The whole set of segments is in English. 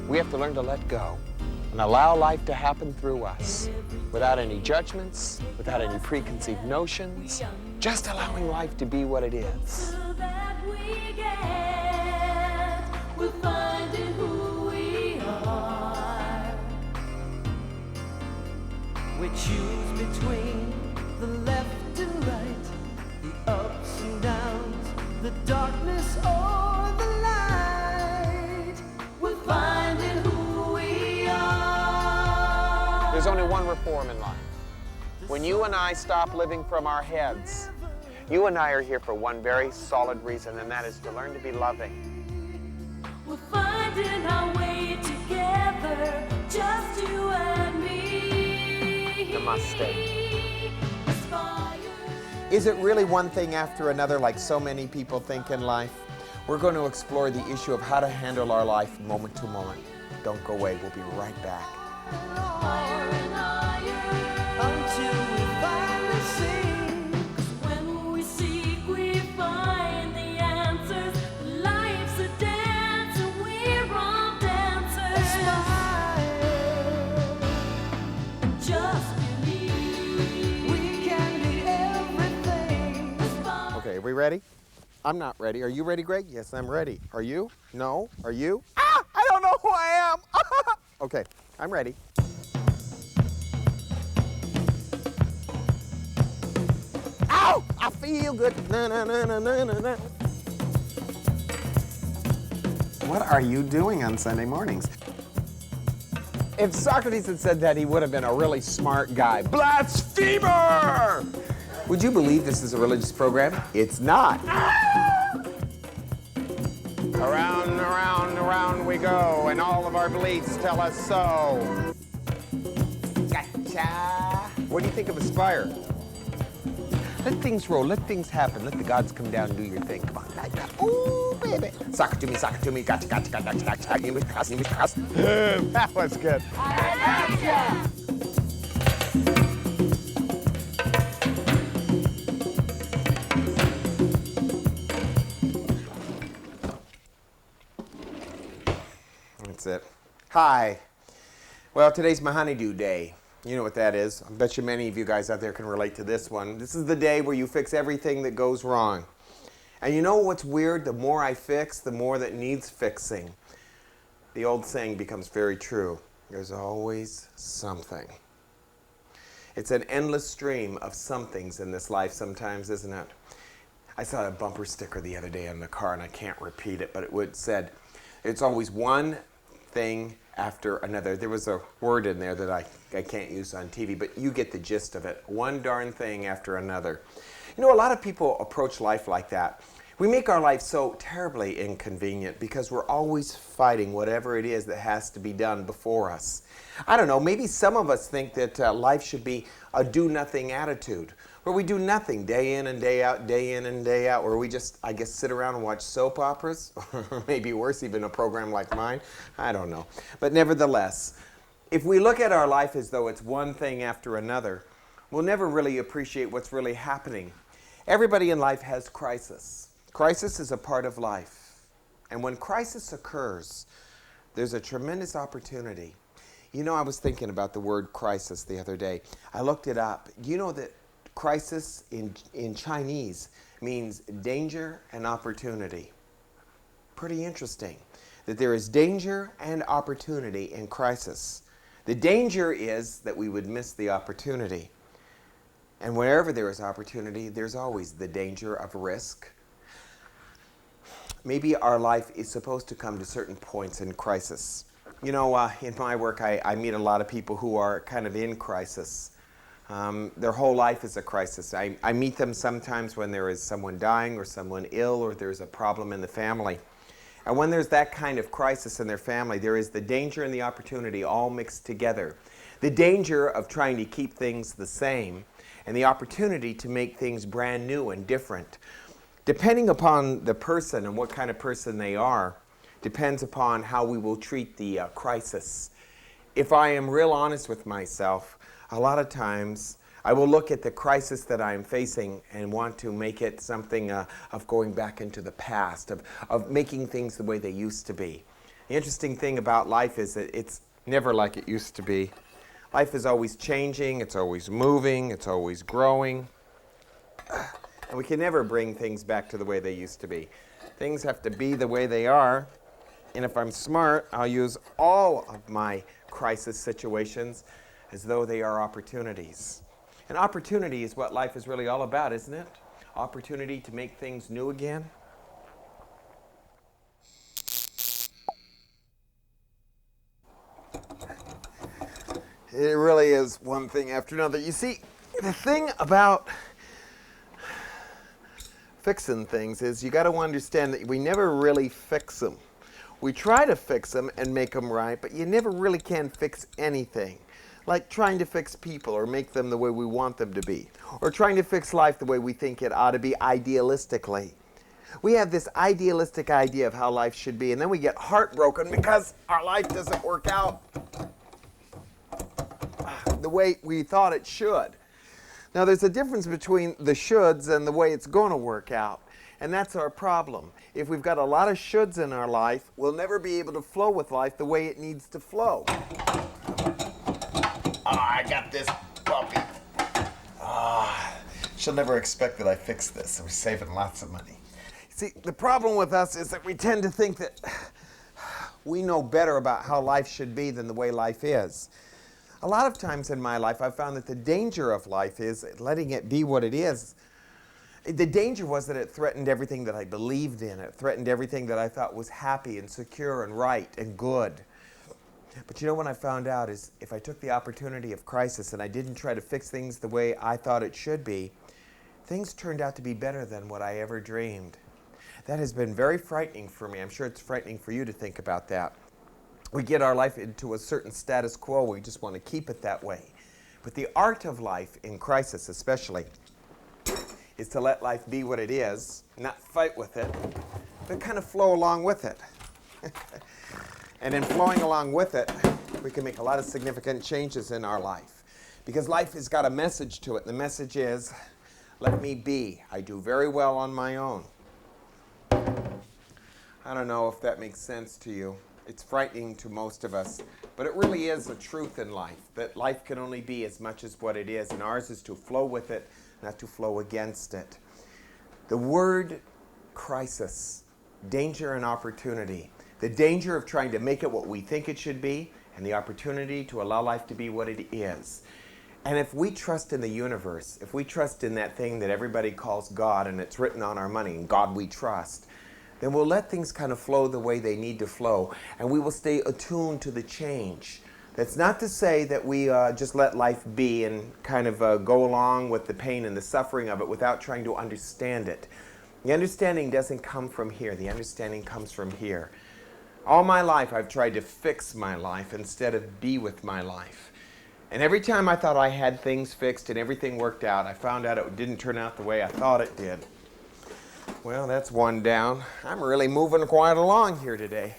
We have to learn to let go and allow life to happen through us without any judgments, without any preconceived notions, just allowing life to be what it is. We're finding who we are. We choose between the left and right, the ups and downs, the darkness or the light. We're finding who we are. There's only one reform in life. When you and I stop living from our heads, you and I are here for one very solid reason, and that is to learn to be loving. We're finding our way together, just you and me. Namaste. Is it really one thing after another like so many people think in life? We're going to explore the issue of how to handle our life moment to moment. Don't go away. We'll be right back. Higher and higher until we finally sing. 'Cause when we seek, we find the answers. Life's a dance and we're all dancers. Smile and just believe we can be everything. Okay, are we ready? I'm not ready. Are you ready, Greg? Yes, I'm ready. Are you? No? Are you? Ah! I don't know who I am. Okay, I'm ready. Ow! I feel good. Na, na, na, na, na, na, na. What are you doing on Sunday mornings? If Socrates had said that, he would have been a really smart guy. Blasphemer! Would you believe this is a religious program? It's not. Around and around and around we go, and all of our beliefs tell us so. Gotcha. What do you think of Aspire? Let things roll, let things happen, let the gods come down and do your thing. Come on, like that. Ooh, baby. Sock it to me, gotcha, gotcha, gotcha, gotcha. That was good. I gotcha. That's it. Hi. Well, today's my honeydew day. You know what that is. I bet you many of you guys out there can relate to this one. This is the day where you fix everything that goes wrong. And you know what's weird? The more I fix, the more that needs fixing. The old saying becomes very true. There's always something. It's an endless stream of somethings in this life sometimes, isn't it? I saw a bumper sticker the other day in the car, and I can't repeat it, but it said, it's always one thing after another. There was a word in there that I can't use on TV, but you get the gist of it. One darn thing after another. You know, a lot of people approach life like that. We make our life so terribly inconvenient because we're always fighting whatever it is that has to be done before us. I don't know, maybe some of us think that life should be a do-nothing attitude, where we do nothing day in and day out, day in and day out, where we just, I guess, sit around and watch soap operas, or maybe worse, even a program like mine. I don't know. But nevertheless, if we look at our life as though it's one thing after another, we'll never really appreciate what's really happening. Everybody in life has crisis. Crisis is a part of life. And when crisis occurs, there's a tremendous opportunity. You know, I was thinking about the word crisis the other day. I looked it up. You know that crisis in Chinese means danger and opportunity. Pretty interesting that there is danger and opportunity in crisis. The danger is that we would miss the opportunity. And wherever there is opportunity, there's always the danger of risk. Maybe our life is supposed to come to certain points in crisis. You know, in my work, I meet a lot of people who are kind of in crisis. Their whole life is a crisis. I meet them sometimes when there is someone dying or someone ill or there's a problem in the family. And when there's that kind of crisis in their family, there is the danger and the opportunity all mixed together. The danger of trying to keep things the same and the opportunity to make things brand new and different. Depending upon the person and what kind of person they are, depends upon how we will treat the crisis. If I am real honest with myself, a lot of times I will look at the crisis that I am facing and want to make it something of going back into the past, of making things the way they used to be. The interesting thing about life is that it's never like it used to be. Life is always changing, it's always moving, it's always growing. And we can never bring things back to the way they used to be. Things have to be the way they are. And if I'm smart, I'll use all of my crisis situations as though they are opportunities. And opportunity is what life is really all about, isn't it? Opportunity to make things new again. It really is one thing after another. You see, the thing about fixing things is you got to understand that we never really fix them. We try to fix them and make them right, but you never really can fix anything. Like trying to fix people or make them the way we want them to be, or trying to fix life the way we think it ought to be idealistically. We have this idealistic idea of how life should be, and then we get heartbroken because our life doesn't work out the way we thought it should. Now, there's a difference between the shoulds and the way it's going to work out. And that's our problem. If we've got a lot of shoulds in our life, we'll never be able to flow with life the way it needs to flow. I got this puppy. She'll never expect that I fix this, so we're saving lots of money. See, the problem with us is that we tend to think that we know better about how life should be than the way life is. A lot of times in my life, I've found that the danger of life is letting it be what it is. The danger was that it threatened everything that I believed in. It threatened everything that I thought was happy and secure and right and good. But you know what I found out is if I took the opportunity of crisis and I didn't try to fix things the way I thought it should be, things turned out to be better than what I ever dreamed. That has been very frightening for me. I'm sure it's frightening for you to think about that. We get our life into a certain status quo. We just want to keep it that way. But the art of life, in crisis especially, is to let life be what it is, not fight with it, but kind of flow along with it. And in flowing along with it, we can make a lot of significant changes in our life. Because life has got a message to it. The message is, let me be. I do very well on my own. I don't know if that makes sense to you. It's frightening to most of us, but it really is a truth in life, that life can only be as much as what it is, and ours is to flow with it, not to flow against it. The word crisis, danger and opportunity, the danger of trying to make it what we think it should be, and the opportunity to allow life to be what it is. And if we trust in the universe, if we trust in that thing that everybody calls God, and it's written on our money, in God we trust, then we'll let things kind of flow the way they need to flow, and we will stay attuned to the change. That's not to say that we just let life be and kind of go along with the pain and the suffering of it without trying to understand it. The understanding doesn't come from here. The understanding comes from here. All my life I've tried to fix my life instead of be with my life. And every time I thought I had things fixed and everything worked out, I found out it didn't turn out the way I thought it did. Well, that's one down. I'm really moving quite along here today.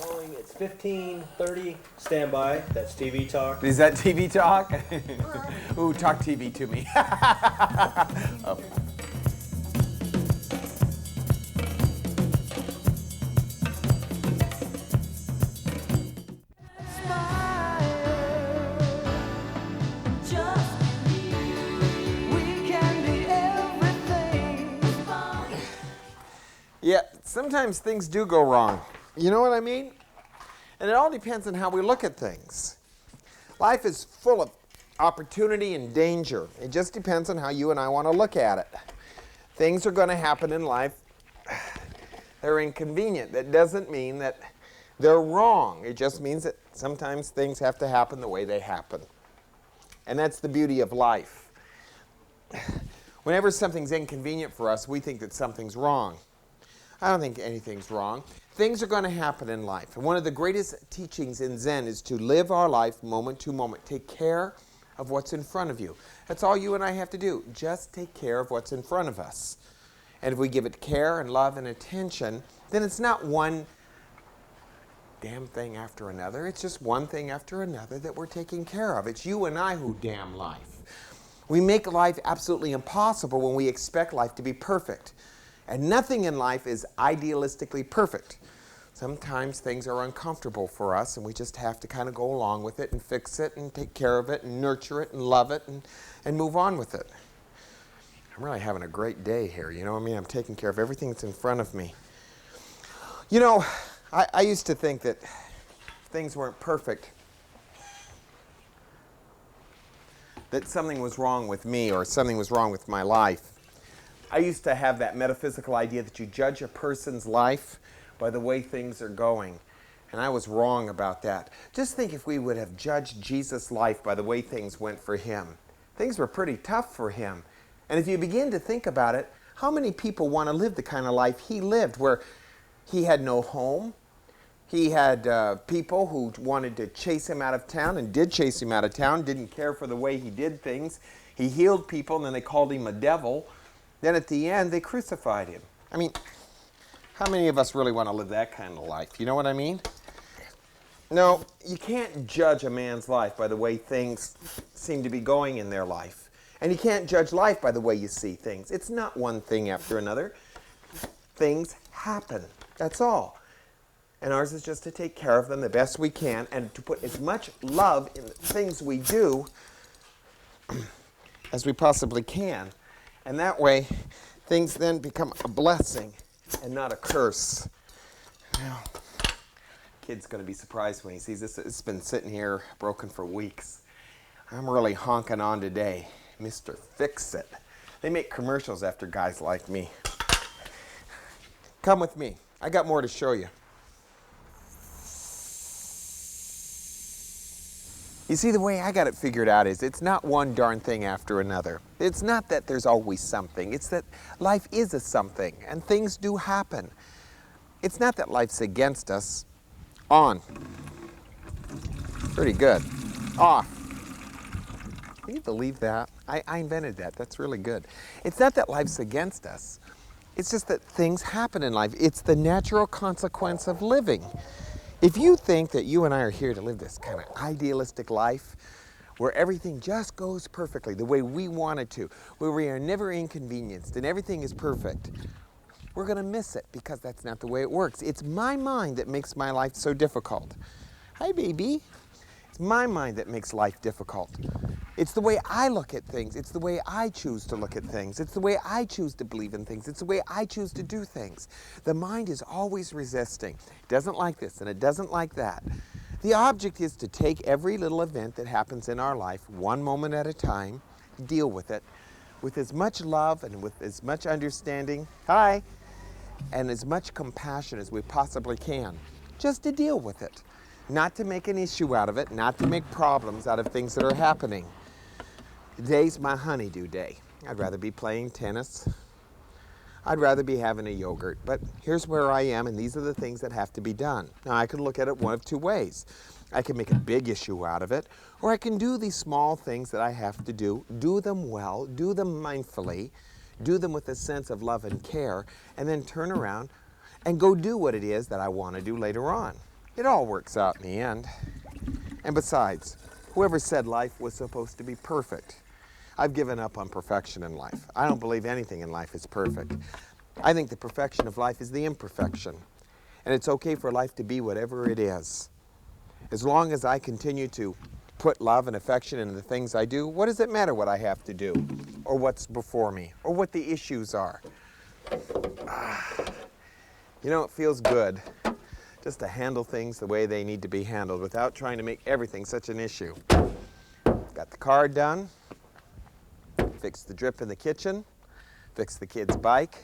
Rolling, it's 15:30, standby. That's TV talk. Is that TV talk? Ooh, talk TV to me. Oh. Yeah, sometimes things do go wrong. You know what I mean? And it all depends on how we look at things. Life is full of opportunity and danger. It just depends on how you and I want to look at it. Things are going to happen in life. They're inconvenient. That doesn't mean that they're wrong. It just means that sometimes things have to happen the way they happen. And that's the beauty of life. Whenever something's inconvenient for us, we think that something's wrong. I don't think anything's wrong. Things are going to happen in life. And one of the greatest teachings in Zen is to live our life moment to moment. Take care of what's in front of you. That's all you and I have to do. Just take care of what's in front of us. And if we give it care and love and attention, then it's not one damn thing after another. It's just one thing after another that we're taking care of. It's you and I who damn life. We make life absolutely impossible when we expect life to be perfect. And nothing in life is idealistically perfect. Sometimes things are uncomfortable for us, and we just have to kind of go along with it and fix it and take care of it and nurture it and love it and move on with it. I'm really having a great day here, you know what I mean? I'm taking care of everything that's in front of me. You know, I used to think that things weren't perfect, that something was wrong with me or something was wrong with my life. I used to have that metaphysical idea that you judge a person's life by the way things are going. And I was wrong about that. Just think if we would have judged Jesus' life by the way things went for him. Things were pretty tough for him. And if you begin to think about it, how many people want to live the kind of life he lived, where he had no home? He had people who wanted to chase him out of town and did chase him out of town, didn't care for the way he did things. He healed people and then they called him a devil. Then at the end, they crucified him. I mean, how many of us really want to live that kind of life? You know what I mean? No, you can't judge a man's life by the way things seem to be going in their life. And you can't judge life by the way you see things. It's not one thing after another. Things happen. That's all. And ours is just to take care of them the best we can and to put as much love in the things we do as we possibly can. And that way, things then become a blessing and not a curse. Now, kid's going to be surprised when he sees this. It's been sitting here broken for weeks. I'm really honking on today. Mr. Fix-It. They make commercials after guys like me. Come with me. I got more to show you. You see, the way I got it figured out is it's not one darn thing after another. It's not that there's always something. It's that life is a something, and things do happen. It's not that life's against us. On. Pretty good. Off. Can you believe that? I invented that. That's really good. It's not that life's against us. It's just that things happen in life. It's the natural consequence of living. If you think that you and I are here to live this kind of idealistic life where everything just goes perfectly the way we want it to, where we are never inconvenienced and everything is perfect, we're going to miss it because that's not the way it works. It's my mind that makes my life so difficult. Hi, baby. It's my mind that makes life difficult. It's the way I look at things. It's the way I choose to look at things. It's the way I choose to believe in things. It's the way I choose to do things. The mind is always resisting. It doesn't like this and it doesn't like that. The object is to take every little event that happens in our life, one moment at a time, deal with it with as much love and with as much understanding, hi, and as much compassion as we possibly can, just to deal with it. Not to make an issue out of it, not to make problems out of things that are happening. Today's my honeydew day. I'd rather be playing tennis. I'd rather be having a yogurt. But here's where I am, and these are the things that have to be done. Now, I could look at it one of two ways. I can make a big issue out of it, or I can do these small things that I have to do them well, do them mindfully, do them with a sense of love and care, and then turn around and go do what it is that I want to do later on. It all works out in the end. And besides, whoever said life was supposed to be perfect? I've given up on perfection in life. I don't believe anything in life is perfect. I think the perfection of life is the imperfection. And it's okay for life to be whatever it is. As long as I continue to put love and affection into the things I do, what does it matter what I have to do? Or what's before me? Or what the issues are? You know, it feels good just to handle things the way they need to be handled without trying to make everything such an issue. Got the car done. Fixed the drip in the kitchen, fixed the kid's bike,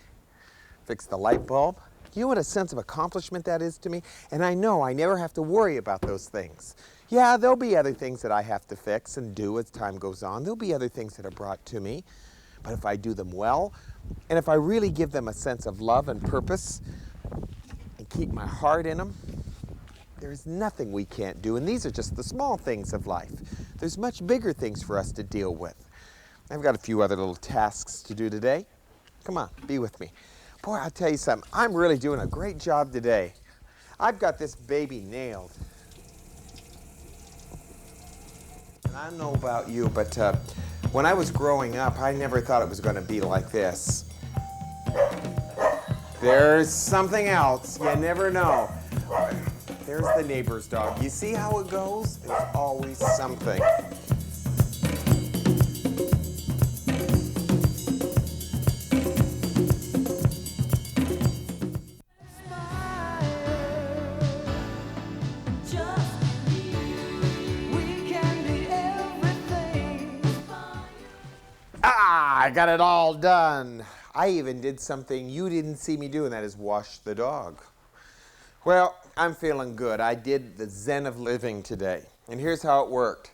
fixed the light bulb. You know what a sense of accomplishment that is to me? And I know I never have to worry about those things. Yeah, there'll be other things that I have to fix and do as time goes on. There'll be other things that are brought to me. But if I do them well, and if I really give them a sense of love and purpose, and keep my heart in them, there's nothing we can't do. And these are just the small things of life. There's much bigger things for us to deal with. I've got a few other little tasks to do today. Come on, be with me. Boy, I'll tell you something. I'm really doing a great job today. I've got this baby nailed. And I don't know about you, but when I was growing up, I never thought it was going to be like this. There's something else. You never know. There's the neighbor's dog. You see how it goes? There's always something. Just believe we can be everything. Ah, I got it all done. I even did something you didn't see me do, and that is wash the dog. Well, I'm feeling good. I did the Zen of living today, and here's how it worked.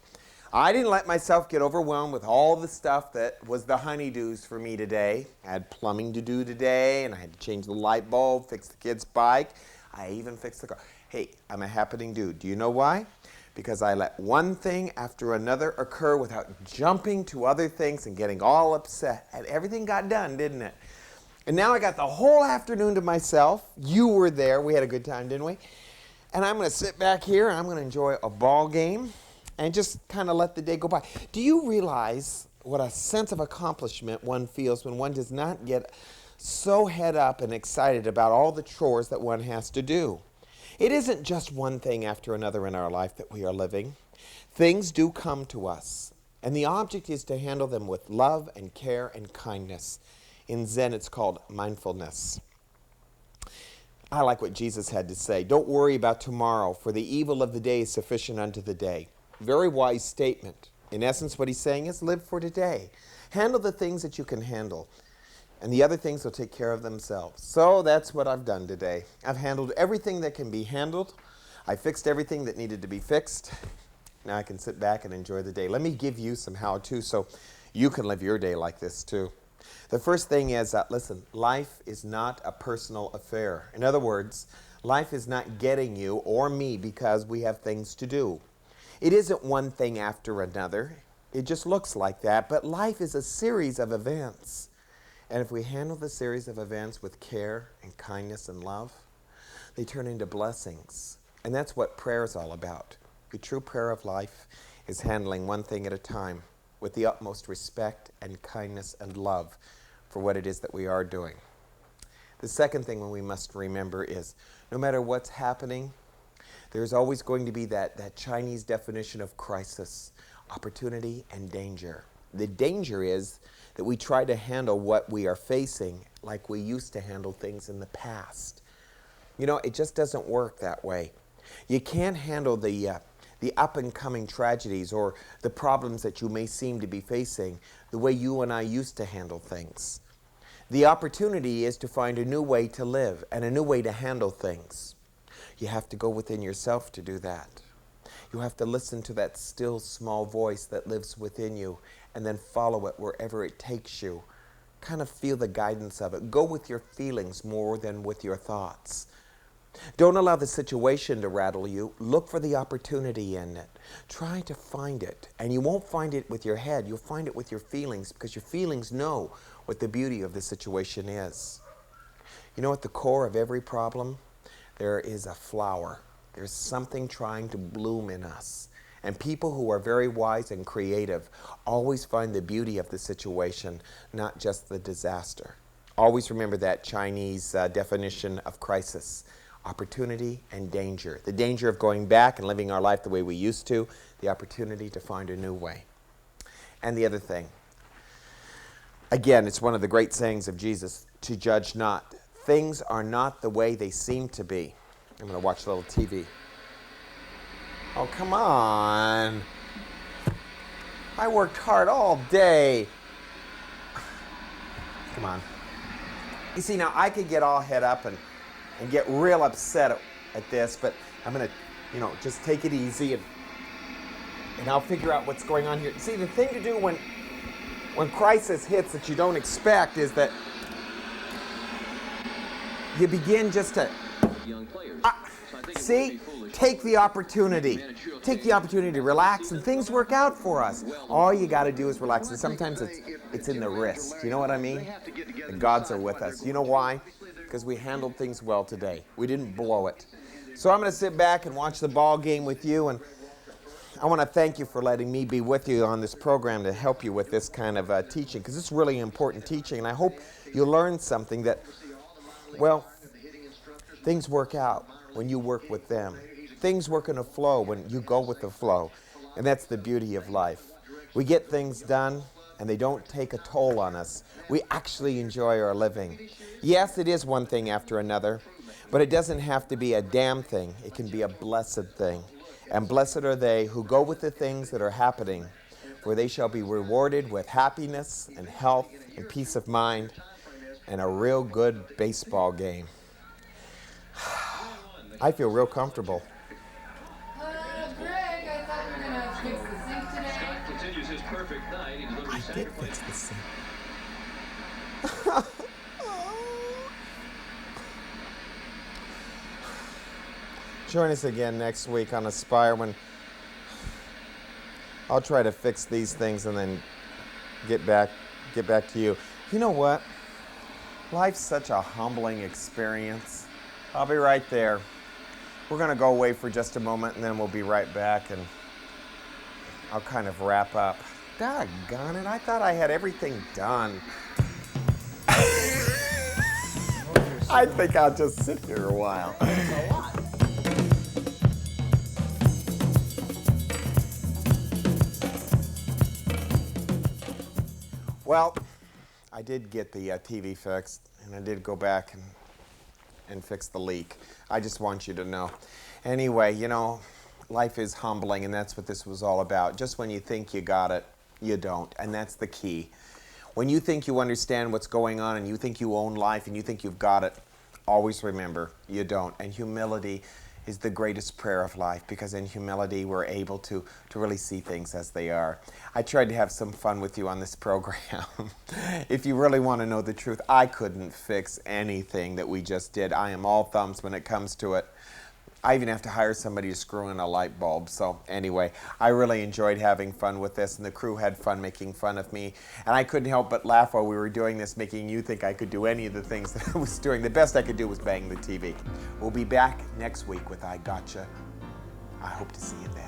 I didn't let myself get overwhelmed with all the stuff that was the honeydews for me today. I had plumbing to do today, and I had to change the light bulb, fix the kid's bike. I even fixed the car. Hey, I'm a happening dude. Do you know why? Because I let one thing after another occur without jumping to other things and getting all upset. And everything got done, didn't it? And now I got the whole afternoon to myself. You were there. We had a good time, didn't we? And I'm going to sit back here and I'm going to enjoy a ball game and just kind of let the day go by. Do you realize what a sense of accomplishment one feels when one does not get so head up and excited about all the chores that one has to do? It isn't just one thing after another in our life that we are living. Things do come to us, and the object is to handle them with love and care and kindness. In Zen, it's called mindfulness. I like what Jesus had to say. Don't worry about tomorrow, for the evil of the day is sufficient unto the day. Very wise statement. In essence, what he's saying is live for today. Handle the things that you can handle, and the other things will take care of themselves. So that's what I've done today. I've handled everything that can be handled. I fixed everything that needed to be fixed. Now I can sit back and enjoy the day. Let me give you some how-to so you can live your day like this too. The first thing is, listen, life is not a personal affair. In other words, life is not getting you or me because we have things to do. It isn't one thing after another. It just looks like that, but life is a series of events. And if we handle the series of events with care and kindness and love, they turn into blessings. And that's what prayer is all about. The true prayer of life is handling one thing at a time with the utmost respect and kindness and love for what it is that we are doing. The second thing we must remember is no matter what's happening, there's always going to be that Chinese definition of crisis, opportunity and danger. The danger is that we try to handle what we are facing like we used to handle things in the past. You know, it just doesn't work that way. You can't handle the up-and-coming tragedies or the problems that you may seem to be facing the way you and I used to handle things. The opportunity is to find a new way to live and a new way to handle things. You have to go within yourself to do that. You have to listen to that still small voice that lives within you and then follow it wherever it takes you. Kind of feel the guidance of it. Go with your feelings more than with your thoughts. Don't allow the situation to rattle you. Look for the opportunity in it. Try to find it. And you won't find it with your head. You'll find it with your feelings because your feelings know what the beauty of the situation is. You know, at the core of every problem, there is a flower. There's something trying to bloom in us. And people who are very wise and creative always find the beauty of the situation, not just the disaster. Always remember that Chinese definition of crisis. Opportunity and danger. The danger of going back and living our life the way we used to. The opportunity to find a new way. And the other thing. Again, it's one of the great sayings of Jesus, to judge not. Things are not the way they seem to be. I'm going to watch a little TV. Oh, come on. I worked hard all day. Come on. You see, now I could get all head up and get real upset at this, but I'm going to, just take it easy and I'll figure out what's going on here. See, the thing to do when crisis hits that you don't expect is that you begin just to take the opportunity. Take the opportunity to relax and things work out for us. All you got to do is relax. And sometimes it's in the wrist. You know what I mean? The gods are with us. You know why? Because we handled things well today. We didn't blow it. So I'm going to sit back and watch the ball game with you. And I want to thank you for letting me be with you on this program to help you with this kind of teaching. Because it's really important teaching. And I hope you learn something that Well, things work out when you work with them. Things work in a flow when you go with the flow. And that's the beauty of life. We get things done and they don't take a toll on us. We actually enjoy our living. Yes, it is one thing after another, but it doesn't have to be a damn thing. It can be a blessed thing. And blessed are they who go with the things that are happening, for they shall be rewarded with happiness and health and peace of mind and a real good baseball game. I feel real comfortable. Greg, I thought we were gonna fix the sink today. Continues his perfect night. He delivers I his did second fix the sink. Join us again next week on Aspire when I'll try to fix these things and then get back to you. You know what? Life's such a humbling experience. I'll be right there. We're going to go away for just a moment and then we'll be right back and I'll kind of wrap up. Doggone it, I thought I had everything done. I think I'll just sit here a while. Well, I did get the TV fixed, and I did go back and fix the leak. I just want you to know. Anyway, you know, life is humbling, and that's what this was all about. Just when you think you got it, you don't, and that's the key. When you think you understand what's going on and you think you own life and you think you've got it, always remember, you don't. And humility is the greatest prayer of life, because in humility we're able to really see things as they are. I tried to have some fun with you on this program. If you really want to know the truth, I couldn't fix anything that we just did. I am all thumbs when it comes to it. I even have to hire somebody to screw in a light bulb. So anyway, I really enjoyed having fun with this, and the crew had fun making fun of me. And I couldn't help but laugh while we were doing this, making you think I could do any of the things that I was doing. The best I could do was bang the TV. We'll be back next week with I Gotcha. I hope to see you then.